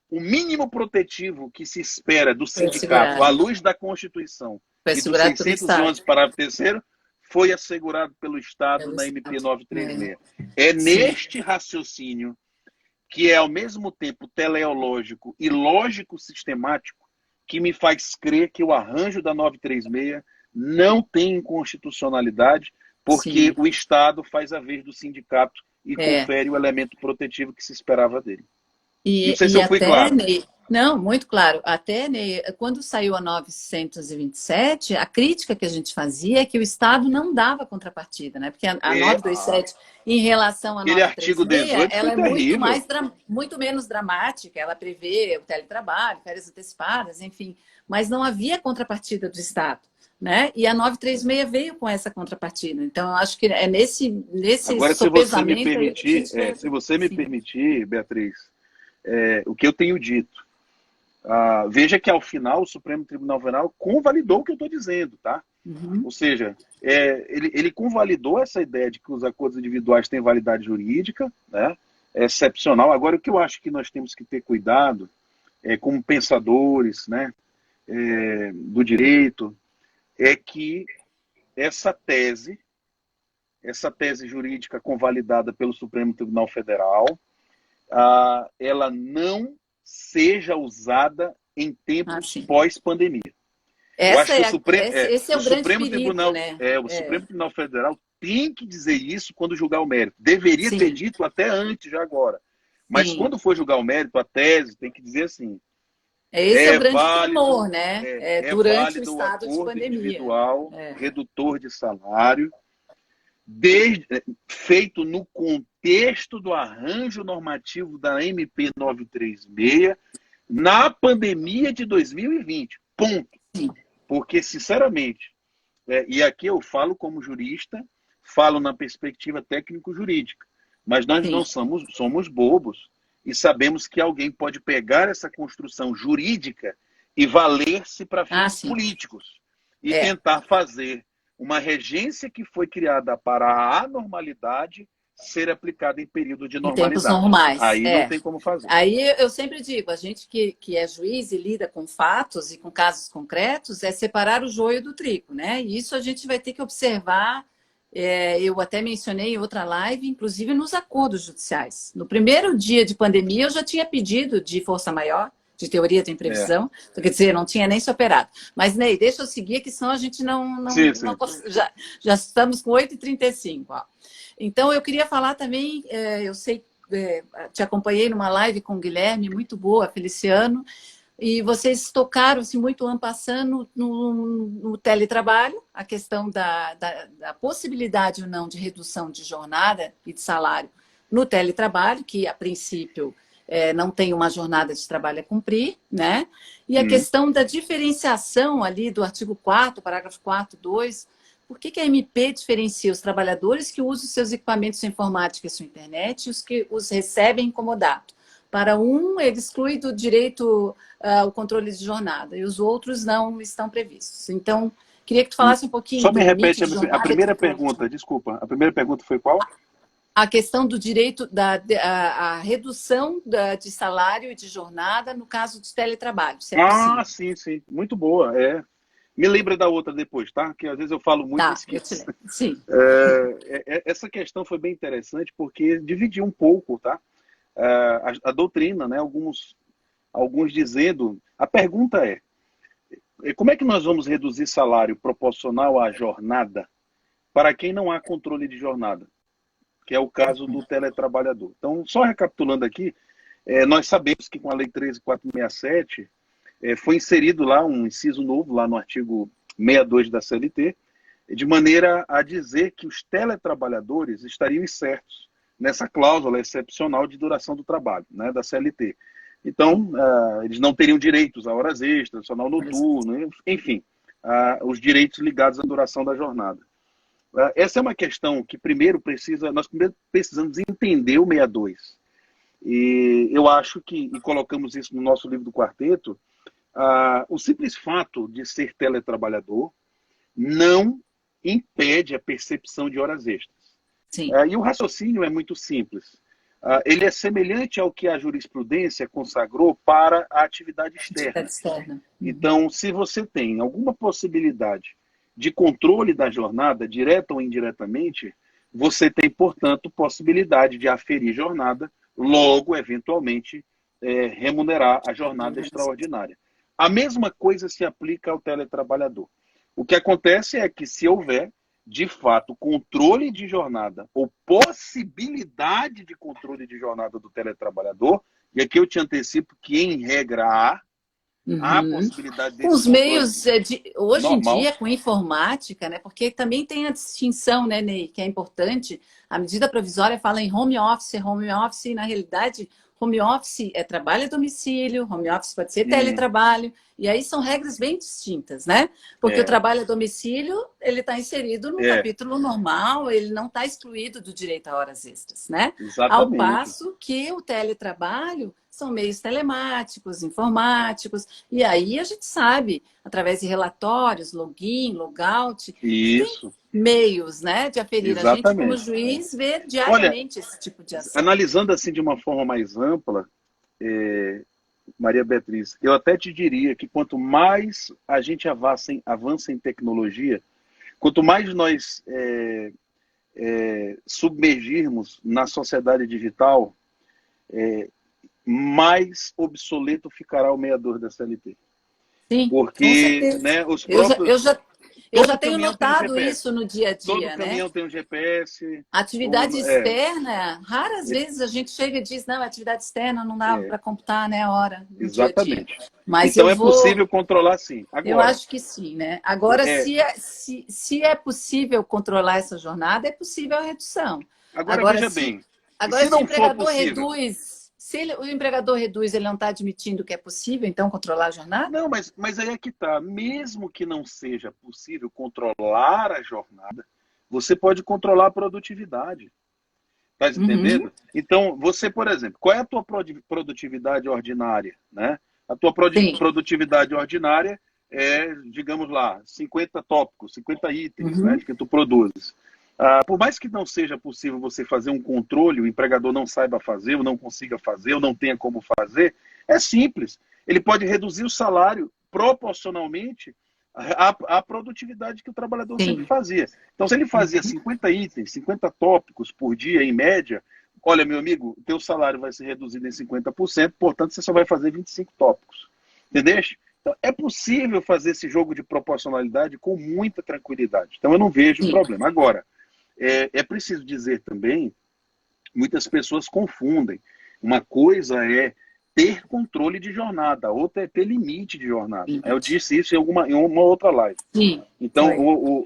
o mínimo protetivo que se espera do sindicato, à luz da Constituição e do 611 parágrafo 3º, foi assegurado pelo Estado na MP 936. Neste raciocínio que é ao mesmo tempo teleológico e lógico sistemático, que me faz crer que o arranjo da 936 não tem inconstitucionalidade, porque Sim. o Estado faz a vez do sindicato e É. confere o elemento protetivo que se esperava dele. Não E, sei se e eu fui até, claro. Ney, não, muito claro, até, Ney, quando saiu a 927, a crítica que a gente fazia é que o Estado não dava contrapartida, né? Porque a É, 927, em relação à aquele artigo 936, 18 ela foi é muito terrível. mais, muito menos dramática, ela prevê o teletrabalho, férias antecipadas, enfim, mas não havia contrapartida do Estado. Né? E a 936 veio com essa contrapartida. Então, eu acho que é nesse Agora, se você me sopesamento aí que a permitir, gente vai. se você me Sim. permitir, Beatriz, o que eu tenho dito, veja que ao final o Supremo Tribunal Federal convalidou o que eu estou dizendo, tá? Uhum. Ou seja, ele convalidou essa ideia de que os acordos individuais têm validade jurídica, né? É excepcional. Agora, o que eu acho que nós temos que ter cuidado, como pensadores, né, do direito, é que essa tese jurídica convalidada pelo Supremo Tribunal Federal, ela não seja usada em Ah, tempos sim. pós-pandemia. Eu acho que Esse é o grande perigo, né? O Supremo Tribunal Federal tem que dizer isso quando julgar o mérito. Deveria ter Sim, dito até antes, já agora. Mas sim. quando for julgar o mérito, a tese tem que dizer assim: Esse é o é grande temor, válido, né? Durante o válido o estado de acordo pandemia. individual É, redutor de salário, feito no contexto do arranjo normativo da MP 936 na pandemia de 2020. Ponto. sim, Porque, sinceramente, e aqui eu falo como jurista, falo na perspectiva técnico-jurídica, mas nós não sim. somos bobos e sabemos que alguém pode pegar essa construção jurídica e valer-se para Ah, fins sim. políticos e É. tentar fazer uma regência que foi criada para a anormalidade ser aplicada em período de Em tempos normalidade. normais, Aí não é. tem como fazer. Aí eu sempre digo, a gente que é juiz e lida com fatos e com casos concretos, é separar o joio do trigo, né? E isso a gente vai ter que observar. Eu até mencionei em outra live, inclusive nos acordos judiciais. No primeiro dia de pandemia, eu já tinha pedido de força maior, de teoria de É. imprevisão, quer dizer, não tinha nem se operado. Mas, Ney, deixa eu seguir, que senão a gente Sim, sim. já estamos com 8h35. Ó. Então, eu queria falar também, eu sei, te acompanhei numa live com o Guilherme, muito boa, Feliciano, e vocês tocaram assim, muito en passant no teletrabalho, a questão da possibilidade ou não de redução de jornada e de salário no teletrabalho, que a princípio não tem uma jornada de trabalho a cumprir, né? E a questão da diferenciação ali do artigo 4º, parágrafo 4º, 2, por que a MP diferencia os trabalhadores que usam seus equipamentos informáticos e sua internet e os que os recebem como dado? Para um, ele exclui do direito o controle de jornada, e os outros não estão previstos. Então, queria que tu falasse um pouquinho Só me do limite repete de a jornada e primeira controle. pergunta, desculpa. A primeira pergunta foi qual? A questão do direito a redução de salário e de jornada no caso de teletrabalho, se é possível. Sim, sim. Muito boa. Me lembra da outra depois, tá? Que às vezes eu falo muito e Tá, eu te esqueço. lembro. Sim. Essa questão foi bem interessante porque dividiu um pouco, tá? A doutrina, né? Alguns dizendo... A pergunta como é que nós vamos reduzir salário proporcional à jornada para quem não há controle de jornada? Que é o caso do teletrabalhador. Então, só recapitulando aqui, nós sabemos que com a Lei 13.467 foi inserido lá um inciso novo, lá no artigo 62 da CLT, de maneira a dizer que os teletrabalhadores estariam incertos nessa cláusula excepcional de duração do trabalho, né, da CLT. Então, eles não teriam direitos a horas extras, adicional noturno, enfim, os direitos ligados à duração da jornada. Essa é uma questão que nós primeiro precisamos entender o 62. E eu acho que, e colocamos isso no nosso livro do quarteto, o simples fato de ser teletrabalhador não impede a percepção de horas extras. Sim. E o raciocínio é muito simples. Ele é semelhante ao que a jurisprudência consagrou para a atividade externa. Então, se você tem alguma possibilidade de controle da jornada, direta ou indiretamente, você tem, portanto, possibilidade de aferir jornada logo, eventualmente, remunerar a jornada extraordinária. A mesma coisa se aplica ao teletrabalhador. O que acontece é que, se houver, de fato, controle de jornada ou possibilidade de controle de jornada do teletrabalhador, e aqui eu te antecipo que, em regra, há possibilidade Com desse os controle meios, hoje em normal. dia, com informática, né? Porque também tem a distinção, né, Ney, que é importante. A medida provisória fala em home office. Home office, na realidade, home office é trabalho a domicílio, home office pode ser teletrabalho. E aí são regras bem distintas, né? Porque o trabalho a domicílio, ele está inserido no capítulo normal, ele não está excluído do direito a horas extras, né? Ao Exatamente. passo que o teletrabalho são meios telemáticos, informáticos, e aí a gente sabe, através de relatórios, login, logout, que tem Isso, meios, né, de aferir. A gente, como exatamente. juiz, vê Olha, diariamente esse tipo de ação. analisando assim de uma forma mais ampla, Maria Beatriz, eu até te diria que quanto mais a gente avança em tecnologia, quanto mais nós submergirmos na sociedade digital, mais obsoleto ficará o meador da CLT. Sim, com Porque, certeza. né, os Eu já, eu próprios... já, eu já Todo tenho caminhão tem um notado GPS. isso no dia a Todo dia, né? caminhão tem um GPS. Atividade externa, raras vezes a gente chega e diz, não, atividade externa não dava para computar, né, a hora, no dia a dia. Exatamente. Mas Então é possível controlar sim. eu Agora, acho que sim, né? Agora, é, se é possível controlar essa jornada, é possível a redução. agora Agora, veja se, bem, e agora, se se o não for empregador possível? reduz, o empregador reduz, ele não está admitindo que é possível, então, controlar a jornada? Não, mas aí é que tá. Mesmo que não seja possível controlar a jornada, você pode controlar a produtividade. Tá Uhum, entendendo? Então, você, por exemplo, qual é a tua produtividade ordinária, né? A tua sim. produtividade ordinária é, digamos lá, 50 tópicos, 50 itens, né, Uhum, que tu produzes. Por mais que não seja possível você fazer um controle, o empregador não saiba fazer, ou não consiga fazer, ou não tenha como fazer, é simples. Ele pode reduzir o salário proporcionalmente à produtividade que o trabalhador sempre sim. fazia. Então, se ele fazia 50 itens, 50 tópicos por dia, em média, olha, meu amigo, o teu salário vai ser reduzido em 50%, portanto, você só vai fazer 25 tópicos. Entendeu? Então, é possível fazer esse jogo de proporcionalidade com muita tranquilidade. Então, eu não vejo Sim. problema. Agora, é preciso dizer também, muitas pessoas confundem. Uma coisa é ter controle de jornada, a outra é ter limite de jornada. Eu Limite. disse isso em uma outra live. Sim, Então, foi.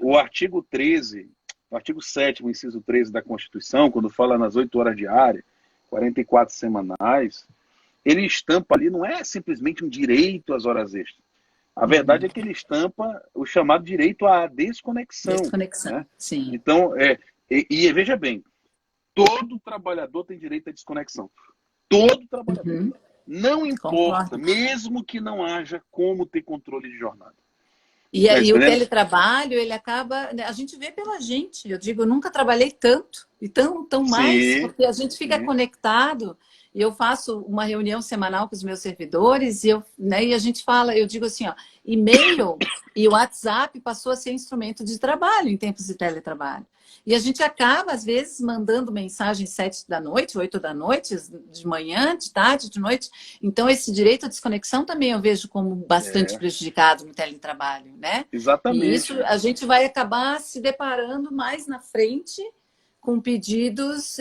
o artigo 13, o artigo 7º, inciso 13 da Constituição, quando fala nas 8 horas diárias, 44 semanais, ele estampa ali, não é simplesmente um direito às horas extras. A verdade é que ele estampa o chamado direito à desconexão. Desconexão. Né? Sim. Então, veja bem, todo trabalhador tem direito à desconexão. Todo trabalhador. Uhum, Não importa, concordo. mesmo que não haja como ter controle de jornada. E, Tá e o entendendo? teletrabalho, ele acaba. A gente vê pela gente. Eu digo, eu nunca trabalhei tanto e tão mais, Sim, porque a gente fica sim. conectado. E eu faço uma reunião semanal com os meus servidores né, e a gente fala, eu digo assim, ó, e-mail e o WhatsApp passou a ser instrumento de trabalho em tempos de teletrabalho. E a gente acaba, às vezes, mandando mensagem 7 da noite, 8 da noite, de manhã, de tarde, de noite. Então, esse direito à desconexão também eu vejo como bastante prejudicado no teletrabalho, né? E isso Exatamente. a gente vai acabar se deparando mais na frente com pedidos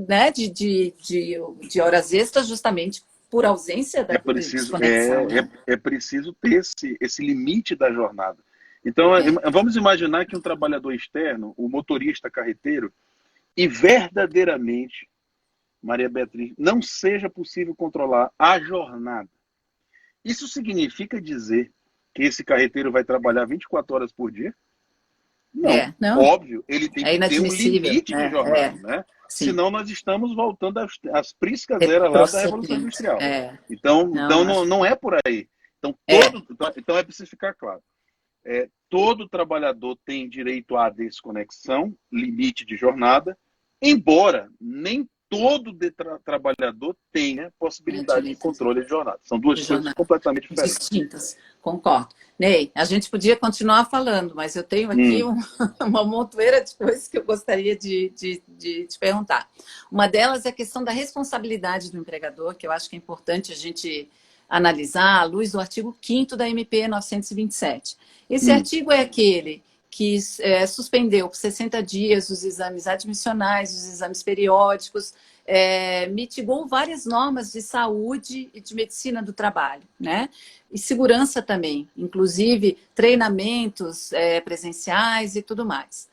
né, de horas extras, justamente por ausência da desconexão, né? É preciso ter esse limite da jornada. Então, É. vamos imaginar que um trabalhador externo, o motorista carreteiro, e verdadeiramente, Maria Beatriz, não seja possível controlar a jornada. Isso significa dizer que esse carreteiro vai trabalhar 24 horas por dia? Não. Não, Óbvio, ele tem é que ter um inadmissível, limite de jornada, né? sim. Senão nós estamos voltando às priscas eras lá da Revolução Retrocedente, Industrial. Então, não, acho. não é por aí. Então, É, então é preciso ficar claro. Todo trabalhador tem direito à desconexão, limite de jornada, embora nem todo trabalhador tenha possibilidade de direito controle de jornada. São duas coisas completamente diferentes. distintas, concordo. Ney, a gente podia continuar falando, mas eu tenho aqui uma montoeira de coisas que eu gostaria de te perguntar. Uma delas é a questão da responsabilidade do empregador, que eu acho que é importante a gente analisar à luz do artigo 5º da MP 927. Esse artigo é aquele que suspendeu por 60 dias os exames admissionais, os exames periódicos, mitigou várias normas de saúde e de medicina do trabalho, né? E segurança também, inclusive treinamentos presenciais e tudo mais.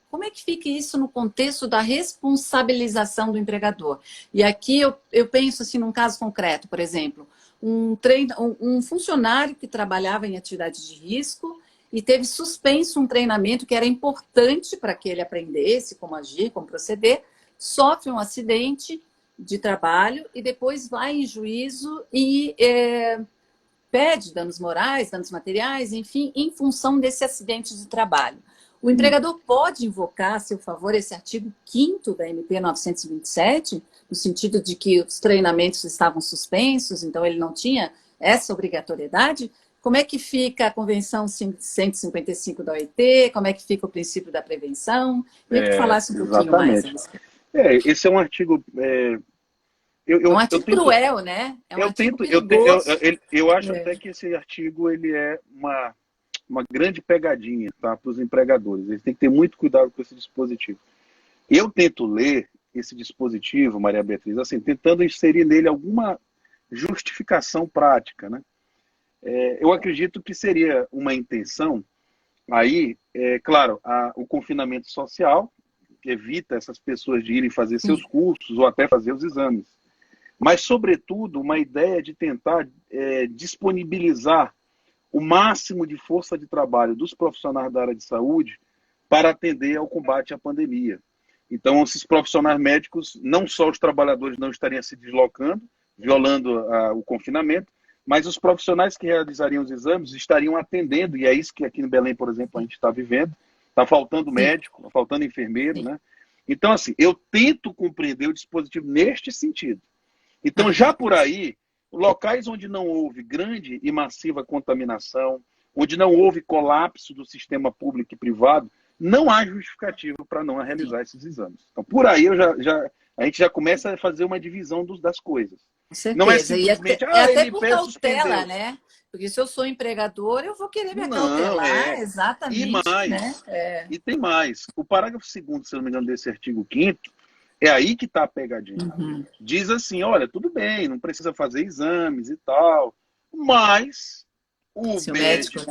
Como é que fica isso no contexto da responsabilização do empregador? E aqui eu penso assim, num caso concreto, por exemplo, um funcionário que trabalhava em atividade de risco e teve suspenso um treinamento que era importante para que ele aprendesse como agir, como proceder, sofre um acidente de trabalho e depois vai em juízo e pede danos morais, danos materiais, enfim, em função desse acidente de trabalho. O empregador pode invocar a seu favor esse artigo 5º da MP 927, no sentido de que os treinamentos estavam suspensos, então ele não tinha essa obrigatoriedade. Como é que fica a Convenção 155 da OIT? Como é que fica o princípio da prevenção? Queria que tu falasse um pouquinho mais. Esse é um artigo... é um artigo cruel, né? É um artigo perigoso. Eu acho até que esse artigo ele é uma grande pegadinha, tá, para os empregadores. Eles têm que ter muito cuidado com esse dispositivo. Eu tento ler esse dispositivo, Maria Beatriz, assim, tentando inserir nele alguma justificação prática, né? Eu acredito que seria uma intenção aí, claro, o confinamento social, que evita essas pessoas de irem fazer seus cursos ou até fazer os exames. Mas, sobretudo, uma ideia de tentar disponibilizar o máximo de força de trabalho dos profissionais da área de saúde para atender ao combate à pandemia. Então, esses profissionais médicos, não só os trabalhadores não estariam se deslocando, violando o confinamento, mas os profissionais que realizariam os exames estariam atendendo, e é isso que aqui em Belém, por exemplo, a gente está vivendo. Está faltando médico, está faltando enfermeiro, né? Então, assim, eu tento compreender o dispositivo neste sentido. Então, já por aí, locais onde não houve grande e massiva contaminação, onde não houve colapso do sistema público e privado, não há justificativo para não realizar esses exames. Então, por aí a gente já começa a fazer uma divisão das coisas. Com certeza. Não é simplesmente, até por cautela, né? Porque se eu sou empregador, eu vou querer me acautelar, exatamente. E mais, né? E tem mais. O parágrafo 2º, se não me engano, desse artigo 5º, é aí que está a pegadinha. Diz assim, olha, tudo bem, não precisa fazer exames e tal, mas o médico,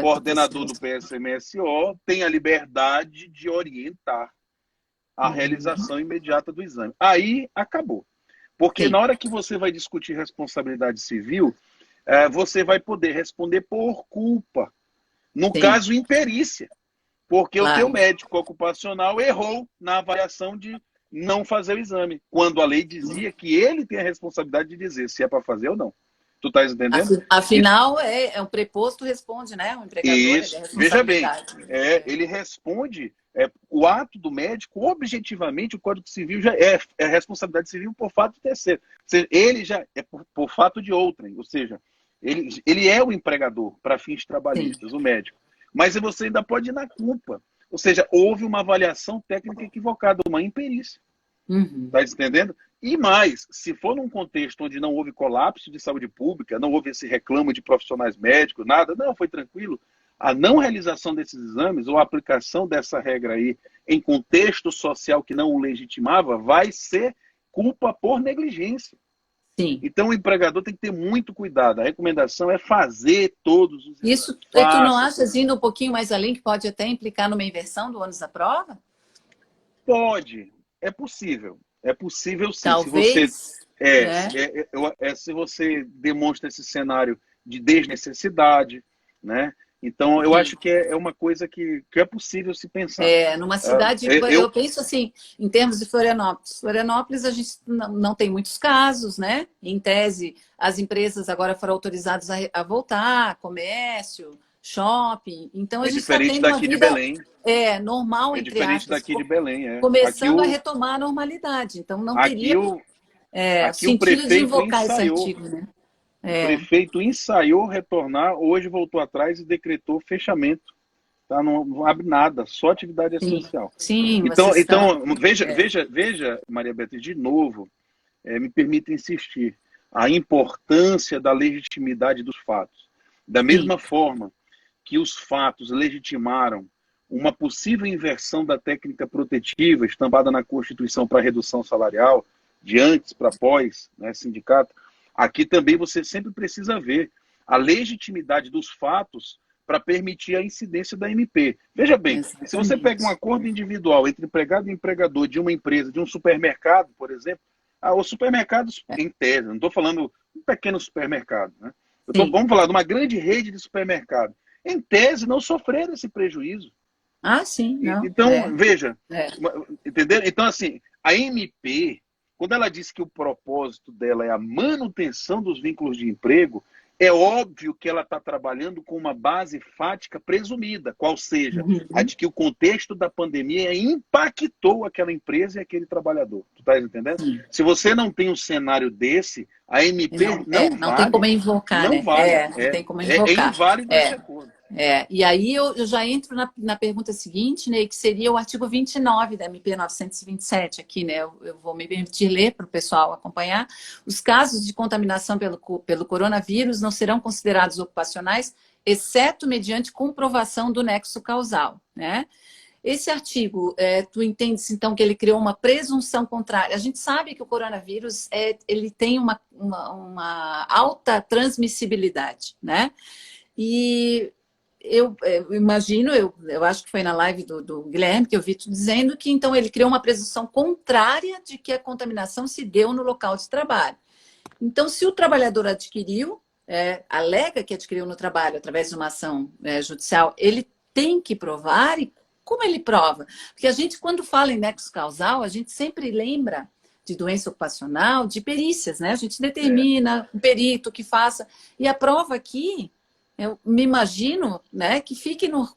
coordenador do PSMSO, tem a liberdade de orientar a realização imediata do exame. Aí acabou. Porque na hora que você vai discutir responsabilidade civil, você vai poder responder por culpa. No caso, imperícia. Porque o teu médico ocupacional errou na avaliação de não fazer o exame, quando a lei dizia que ele tem a responsabilidade de dizer se é para fazer ou não. Tu estás entendendo? Afinal, o preposto responde, né? O empregador. Isso. Veja bem, ele responde o ato do médico, objetivamente, o Código Civil já é responsabilidade civil por fato terceiro. Ou seja, ele já é por fato de outrem, ou seja, ele é o empregador para fins trabalhistas, o médico. Mas você ainda pode ir na culpa. Ou seja, houve uma avaliação técnica equivocada, uma imperícia. Está entendendo? E mais, se for num contexto onde não houve colapso de saúde pública, não houve esse reclamo de profissionais médicos, nada, não, foi tranquilo, a não realização desses exames ou a aplicação dessa regra aí em contexto social que não o legitimava vai ser culpa por negligência. Então o empregador tem que ter muito cuidado. A recomendação é fazer todos os exames. Isso, tu não achas, indo um pouquinho mais além, que pode até implicar numa inversão do ônus da prova? Pode, é possível. É possível sim. Talvez. Se você demonstra esse cenário de desnecessidade, né? Então, eu acho que é uma coisa que é possível se pensar. Numa cidade, eu penso assim, em termos de Florianópolis. Florianópolis, a gente não tem muitos casos, né? Em tese, as empresas agora foram autorizadas a voltar, comércio, shopping. Então, a É gente está diferente tendo uma daqui de vida Belém. normal, É entre diferente aspas, daqui de Belém, é. começando a retomar a normalidade. Então, não Aqui teria o, aqui o sentido de prefeito invocar esse ensaiou. artigo, né? O prefeito ensaiou retornar, hoje voltou atrás e decretou fechamento. Tá? Não abre nada, só atividade Sim, essencial. sim, Então, vocês estão. veja, Maria Beatriz, de novo, me permita insistir, a importância da legitimidade dos fatos. Da Sim, mesma forma que os fatos legitimaram uma possível inversão da técnica protetiva estampada na Constituição para redução salarial, de antes para pós, né, sindicato, aqui também você sempre precisa ver a legitimidade dos fatos para permitir a incidência da MP. Veja bem, se você pega um exatamente. acordo individual entre empregado e empregador de uma empresa, de um supermercado, por exemplo, os supermercados, em tese, não estou falando um pequeno supermercado, né? Sim. Vamos falar de uma grande rede de supermercado. Em tese, não sofreram esse prejuízo. Ah, sim, não. Então, veja, É. entendeu? Então, assim, a MP, quando ela diz que o propósito dela é a manutenção dos vínculos de emprego, é óbvio que ela está trabalhando com uma base fática presumida, qual seja, a Uhum. de que o contexto da pandemia impactou aquela empresa e aquele trabalhador. Tu estás entendendo? Sim. Se você não tem um cenário desse, a MP não Não tem como vale. invocar, Não né? vale. Não tem como É invocar. inválido esse acordo. E aí eu já entro na pergunta seguinte, né, que seria o artigo 29 da MP 927 aqui, né? Eu vou me permitir ler para o pessoal acompanhar. Os casos de contaminação pelo coronavírus não serão considerados ocupacionais, exceto mediante comprovação do nexo causal, né? Esse artigo, tu entendes então que ele criou uma presunção contrária? A gente sabe que o coronavírus ele tem uma alta transmissibilidade, né? E eu imagino, eu acho que foi na live do Guilherme que eu vi tu dizendo que então ele criou uma presunção contrária de que a contaminação se deu no local de trabalho. Então, se o trabalhador adquiriu, alega que adquiriu no trabalho através de uma ação judicial, ele tem que provar. E como ele prova? Porque a gente, quando fala em nexo causal, a gente sempre lembra de doença ocupacional, de perícias, né? A gente determina um perito que faça. E a prova aqui, eu me imagino, né, que fique no...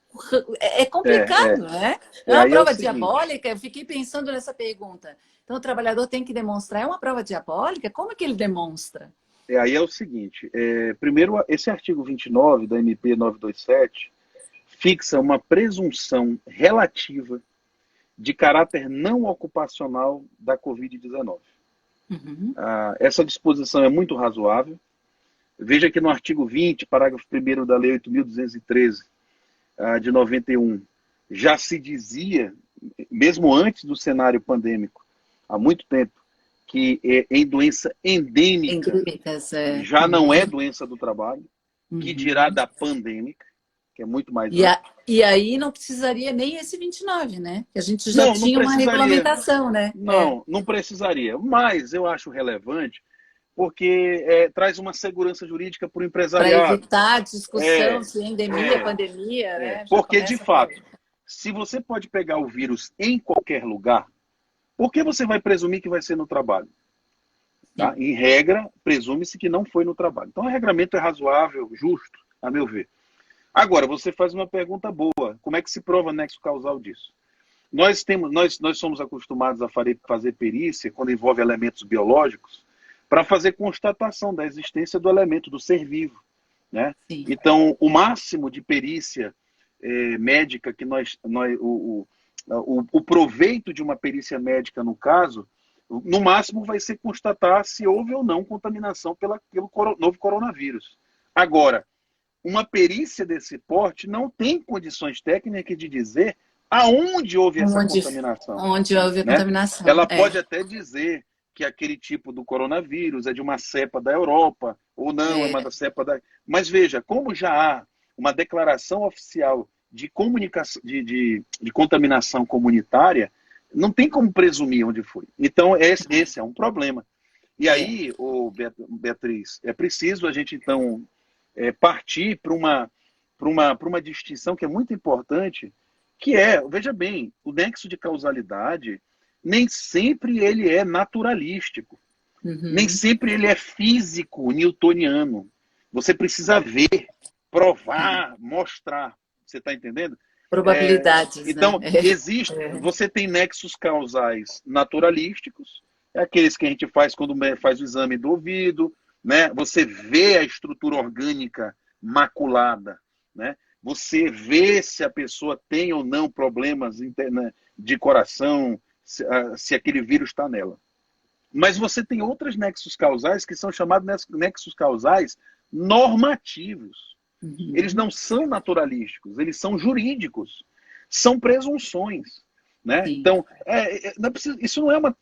É complicado, né? É uma Aí é o prova seguinte, diabólica. Eu fiquei pensando nessa pergunta. Então, o trabalhador tem que demonstrar. É uma prova diabólica? Como é que ele demonstra? aí é o seguinte, primeiro, esse artigo 29 da MP 927 fixa uma presunção relativa de caráter não ocupacional da Covid-19. Uhum. Essa disposição é muito razoável. Veja que no artigo 20, parágrafo 1º da Lei 8.213, de 91, já se dizia, mesmo antes do cenário pandêmico, há muito tempo, que em doença endêmica Endêmicas, já não é doença do trabalho, que dirá Uhum. da pandêmica, que é muito mais E, amplo. e aí não precisaria nem esse 29, né? Que a gente já Não, não tinha uma precisaria. regulamentação, né? Não precisaria. Mas eu acho relevante porque traz uma segurança jurídica para o Para empresariado. evitar a discussão É, se endemia, é, pandemia, né? Já Porque, de começa por aí. fato, se você pode pegar o vírus em qualquer lugar, por que você vai presumir que vai ser no trabalho? Tá? Sim. Em regra, presume-se que não foi no trabalho. Então, o regramento é razoável, justo, a meu ver. Agora, você faz uma pergunta boa. Como é que se prova nexo causal disso? Nós somos acostumados a fazer perícia quando envolve elementos biológicos para fazer constatação da existência do elemento, do ser vivo. Né? Sim. Então, o máximo de perícia médica que o proveito de uma perícia médica, no caso, no máximo vai ser constatar se houve ou não contaminação pelo novo coronavírus. Agora, uma perícia desse porte não tem condições técnicas de dizer aonde houve essa contaminação. Onde houve a Né? contaminação. Ela pode até dizer que aquele tipo do coronavírus é de uma cepa da Europa, ou não, é uma da cepa da... Mas veja, como já há uma declaração oficial de contaminação comunitária, não tem como presumir onde foi. Então, esse é um problema. E aí, Beatriz, é preciso a gente, então, partir para uma distinção que é muito importante, que veja bem, o nexo de causalidade nem sempre ele é naturalístico, nem sempre ele é físico, newtoniano. Você precisa ver, provar, mostrar. Você está entendendo? Probabilidades, Então, né? você tem nexos causais naturalísticos, aqueles que a gente faz quando faz o exame do ouvido, né? Você vê a estrutura orgânica maculada, né? Você vê se a pessoa tem ou não problemas de coração, se aquele vírus está nela. Mas você tem outros nexos causais que são chamados nexos causais normativos. Eles não são naturalísticos, eles são jurídicos. São presunções. Né? Sim. Então, isso não é uma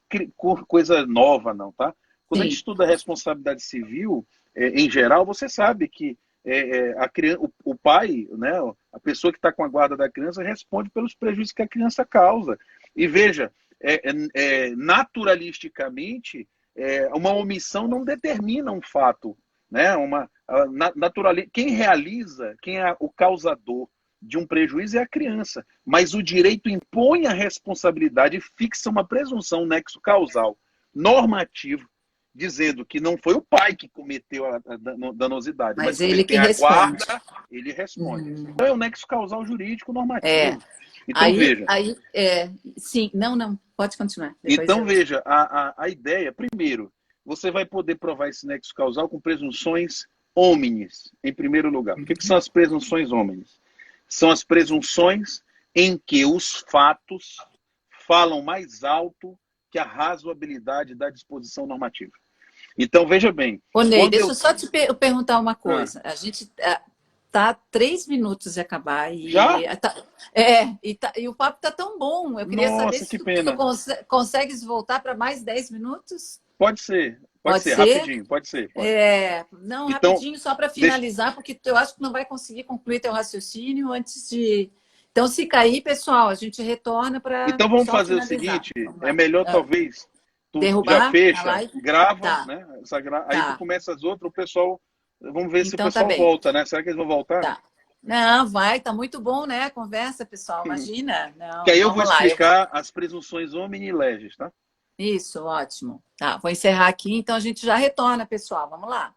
coisa nova, não, tá? Quando a gente estuda a responsabilidade civil, em geral, você sabe que o pai, né, a pessoa que está com a guarda da criança, responde pelos prejuízos que a criança causa. E veja, naturalisticamente, uma omissão não determina um fato. Né? Quem realiza, quem é o causador de um prejuízo é a criança. Mas o direito impõe a responsabilidade e fixa uma presunção, um nexo causal normativo, dizendo que não foi o pai que cometeu a danosidade, mas ele que tem a responde. guarda, ele responde. Então é um nexo causal jurídico normativo. Então, veja. Sim, não, pode continuar. Então, veja, a ideia, primeiro, você vai poder provar esse nexo causal com presunções homines, em primeiro lugar. O que são as presunções homines? São as presunções em que os fatos falam mais alto que a razoabilidade da disposição normativa. Então, veja bem... Ô, Ney, deixa eu só te perguntar uma coisa. A gente tá 3 minutos de acabar. Já? E o papo tá tão bom. Eu queria saber se tu consegues voltar para mais 10 minutos? Pode ser. Pode ser, rapidinho, pode ser. Pode. Não, então, rapidinho, só para finalizar, porque eu acho que não vai conseguir concluir teu raciocínio antes de... Então, se cair, pessoal, a gente retorna para... Então, vamos fazer o seguinte, é melhor talvez tu derrubar, já fecha, grava, né? Aí tu começa as outras, o pessoal... Vamos ver se o pessoal volta, né? Será que eles vão voltar? Tá. Não, tá muito bom, né? A conversa, pessoal, imagina. Não, que aí eu vou explicar as presunções homini legis, tá? Isso, ótimo. Tá, vou encerrar aqui, então a gente já retorna, pessoal. Vamos lá.